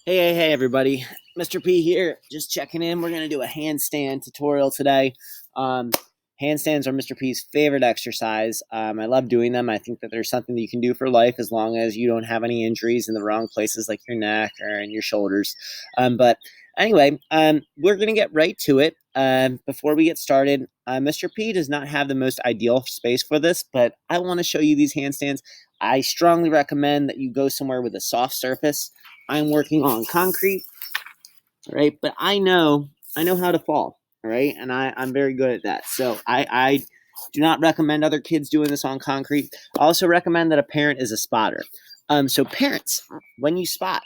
Hey, everybody. Mr. P here, just checking in. We're going to do a handstand tutorial today. Um, Handstands are Mr. P's favorite exercise. I love doing them. I think that there's something that you can do for life as long as you don't have any injuries in the wrong places like your neck or in your shoulders. But anyway, we're going to get right to it. Before we get started, Mr. P does not have the most ideal space for this, but I want to show you these handstands. I strongly recommend that you go somewhere with a soft surface. I'm working on concrete, all right, but I know how to fall, all right, and I'm very good at that. So I do not recommend other kids doing this on concrete. I also recommend that a parent is a spotter. So parents, when you spot,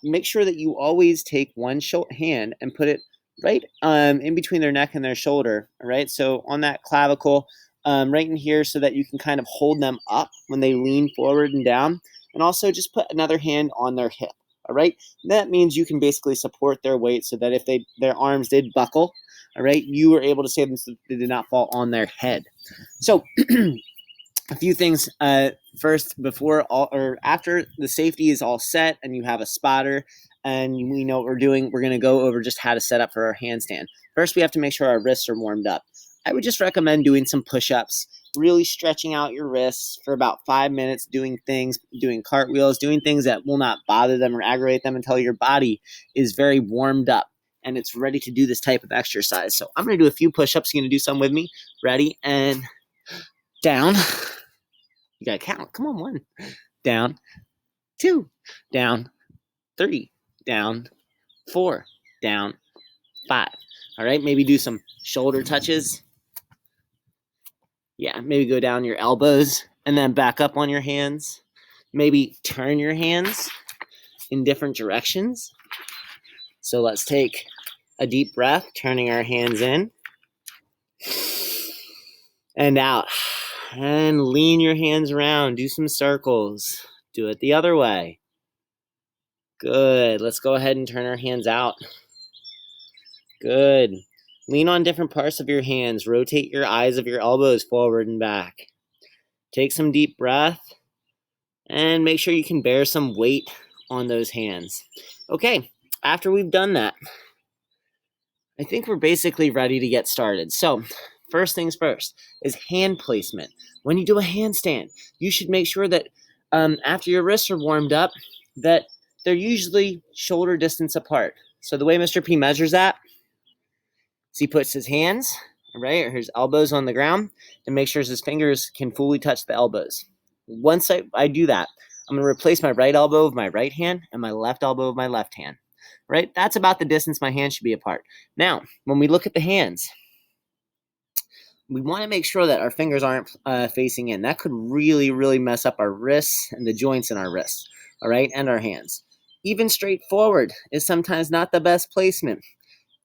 make sure that you always take one hand and put it right in between their neck and their shoulder, all right? So on that clavicle, right in here, so that you can kind of hold them up when they lean forward and down, and also just put another hand on their hip. All right, that means you can basically support their weight so that if their arms did buckle, all right, you were able to save them so they did not fall on their head. So a few things first, before all or after the safety is all set and you have a spotter and we know what we're doing, we're going to go over just how to set up for our handstand. First, we have to make sure our wrists are warmed up. I would just recommend doing some push-ups, really stretching out your wrists for about 5 minutes, doing cartwheels, doing things that will not bother them or aggravate them until your body is very warmed up and it's ready to do this type of exercise. So I'm going to do a few push-ups. You're going to do some with me. Ready? And down. You got to count. Come on, 1, down, 2, down, 3, down, 4, down, 5. All right, maybe do some shoulder touches. Yeah, maybe go down your elbows and then back up on your hands. Maybe turn your hands in different directions. So let's take a deep breath, turning our hands in and out. And lean your hands around. Do some circles. Do it the other way. Good. Let's go ahead and turn our hands out. Good. Lean on different parts of your hands. Rotate your eyes of your elbows forward and back. Take some deep breath and make sure you can bear some weight on those hands. Okay, after we've done that, I think we're basically ready to get started. So, first things first is hand placement. When you do a handstand, you should make sure that after your wrists are warmed up, that they're usually shoulder distance apart. So the way Mr. P measures that is he puts his hands, right, or his elbows on the ground and make sure his fingers can fully touch the elbows. Once I do that, I'm going to replace my right elbow with my right hand and my left elbow with my left hand. Right? That's about the distance my hands should be apart. Now, when we look at the hands, we want to make sure that our fingers aren't facing in. That could really, really mess up our wrists and the joints in our wrists, all right, and our hands. Even straight forward is sometimes not the best placement.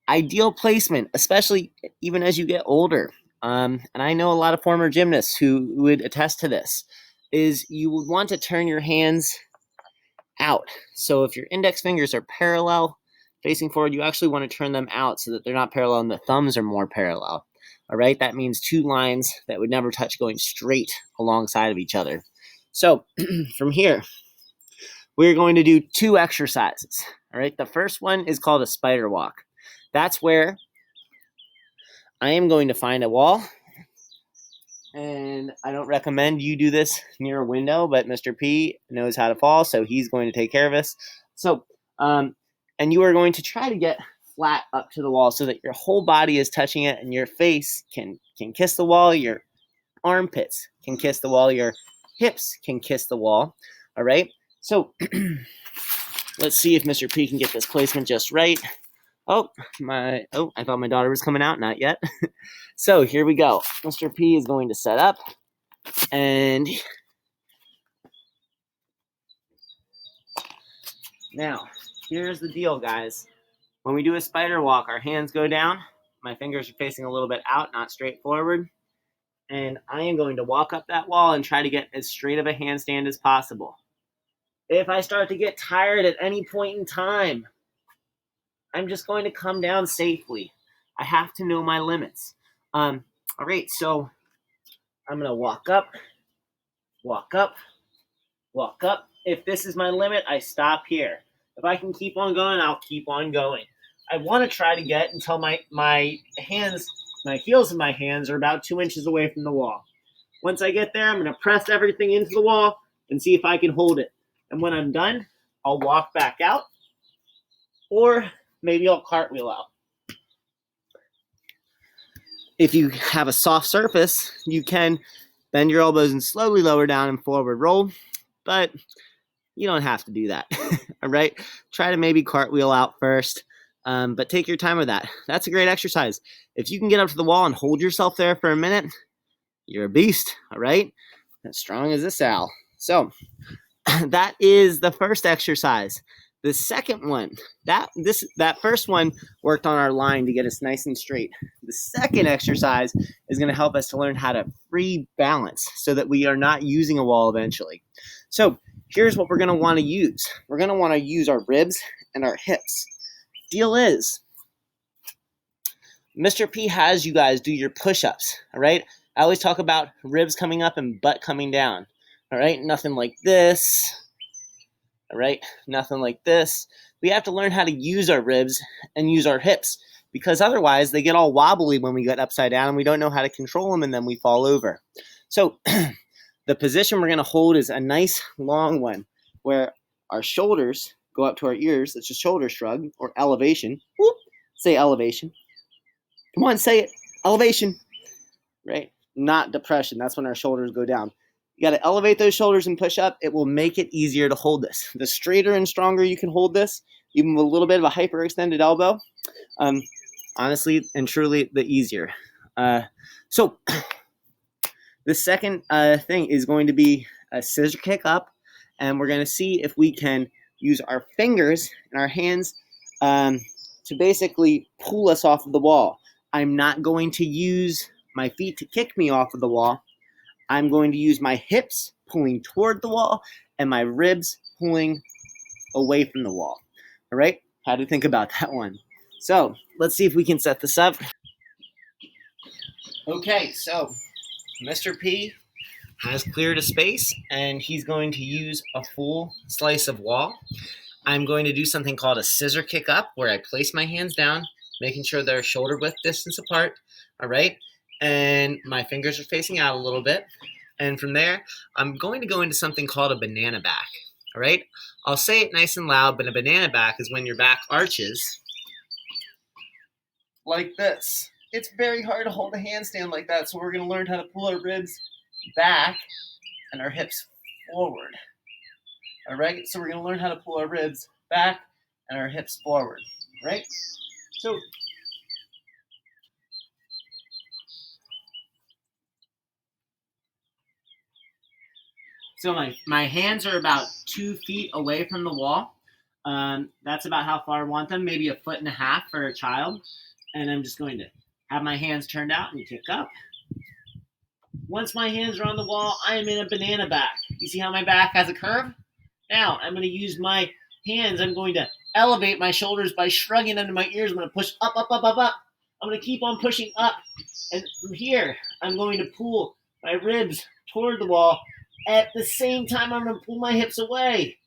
Ideal placement, especially even as you get older, and I know a lot of former gymnasts who would attest to this, is you would want to turn your hands out. So if your index fingers are parallel facing forward, you actually want to turn them out so that they're not parallel and the thumbs are more parallel. All right, that means 2 lines that would never touch going straight alongside of each other. So from here, we're going to do 2 exercises. All right, the first one is called a spider walk. That's where I am going to find a wall. And I don't recommend you do this near a window, but Mr. P knows how to fall, so he's going to take care of us. So, and you are going to try to get flat up to the wall so that your whole body is touching it and your face can kiss the wall, your armpits can kiss the wall, your hips can kiss the wall. All right? So, let's see if Mr. P can get this placement just right. I thought my daughter was coming out, not yet. So here we go. Mr. P is going to set up, and now here's the deal, guys. When we do a spider walk, our hands go down. My fingers are facing a little bit out, not straight forward. And I am going to walk up that wall and try to get as straight of a handstand as possible. If I start to get tired at any point in time, I'm just going to come down safely. I have to know my limits. All right, so I'm going to walk up, walk up, walk up. If this is my limit, I stop here. If I can keep on going, I'll keep on going. I want to try to get until my heels of my hands are about 2 inches away from the wall. Once I get there, I'm going to press everything into the wall and see if I can hold it. And when I'm done, I'll walk back out, or maybe I'll cartwheel out. If you have a soft surface, you can bend your elbows and slowly lower down and forward roll, but you don't have to do that. All right, try to maybe cartwheel out first, but take your time with that. That's a great exercise. If you can get up to the wall and hold yourself there for a minute, you're a beast. All right, as strong as this owl. So that is the first exercise. The second one, that first one worked on our line to get us nice and straight. The second exercise is going to help us to learn how to free balance so that we are not using a wall eventually. So here's what we're going to want to use. We're going to want to use our ribs and our hips. Deal is, Mr. P has you guys do your push-ups, all right? I always talk about ribs coming up and butt coming down, all right? Nothing like this. All right, nothing like this. We have to learn how to use our ribs and use our hips, because otherwise they get all wobbly when we get upside down and we don't know how to control them, and then we fall over. So the position we're going to hold is a nice long one where our shoulders go up to our ears. It's a shoulder shrug or elevation. Whoop. Say elevation. Come on, say it. Elevation. Right? Not depression. That's when our shoulders go down. You got to elevate those shoulders and push up. It will make it easier to hold this. The straighter and stronger you can hold this, even with a little bit of a hyperextended elbow, honestly and truly, the easier. So the second thing is going to be a scissor kick up, and we're going to see if we can use our fingers and our hands to basically pull us off of the wall. I'm not going to use my feet to kick me off of the wall. I'm going to use my hips pulling toward the wall and my ribs pulling away from the wall. All right? How to think about that one. So let's see if we can set this up. Okay, so Mr. P has cleared a space and he's going to use a full slice of wall. I'm going to do something called a scissor kick up, where I place my hands down, making sure they're shoulder width distance apart. All right? And my fingers are facing out a little bit. And from there, I'm going to go into something called a banana back. All right? I'll say it nice and loud, but a banana back is when your back arches like this. It's very hard to hold a handstand like that, so we're going to learn how to pull our ribs back and our hips forward. All right? So we're going to learn how to pull our ribs back and our hips forward. Right? So my hands are about 2 feet away from the wall. That's about how far I want them, maybe 1.5 feet for a child. And I'm just going to have my hands turned out and kick up. Once my hands are on the wall, I am in a banana back. You see how my back has a curve? Now I'm going to use my hands. I'm going to elevate my shoulders by shrugging under my ears. I'm going to push up, up, up, up, up. I'm going to keep on pushing up. And from here, I'm going to pull my ribs toward the wall. At the same time, I'm going to pull my hips away.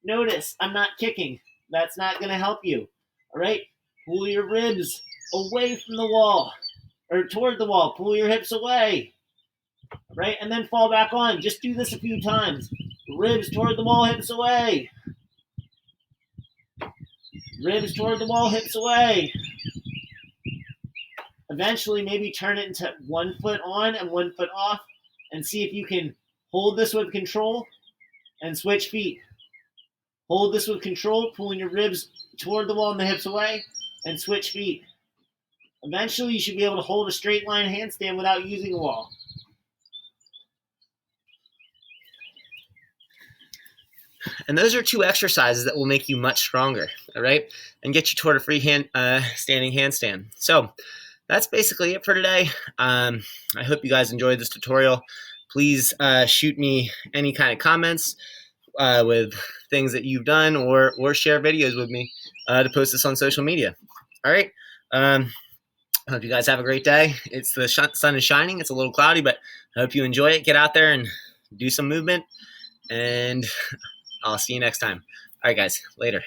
Notice, I'm not kicking. That's not going to help you. All right? Pull your ribs away from the wall, or toward the wall. Pull your hips away. All right? And then fall back on. Just do this a few times. Ribs toward the wall, hips away. Ribs toward the wall, hips away. Eventually, maybe turn it into 1 foot on and 1 foot off, and see if you can hold this with control and switch feet. Hold this with control, pulling your ribs toward the wall and the hips away, and switch feet. Eventually, you should be able to hold a straight line handstand without using a wall. And those are 2 exercises that will make you much stronger, all right, and get you toward a free standing handstand. So that's basically it for today. I hope you guys enjoyed this tutorial. Please shoot me any kind of comments with things that you've done, or share videos with me to post this on social media. All right. I hope you guys have a great day. It's the sun is shining. It's a little cloudy, but I hope you enjoy it. Get out there and do some movement, and I'll see you next time. All right, guys. Later.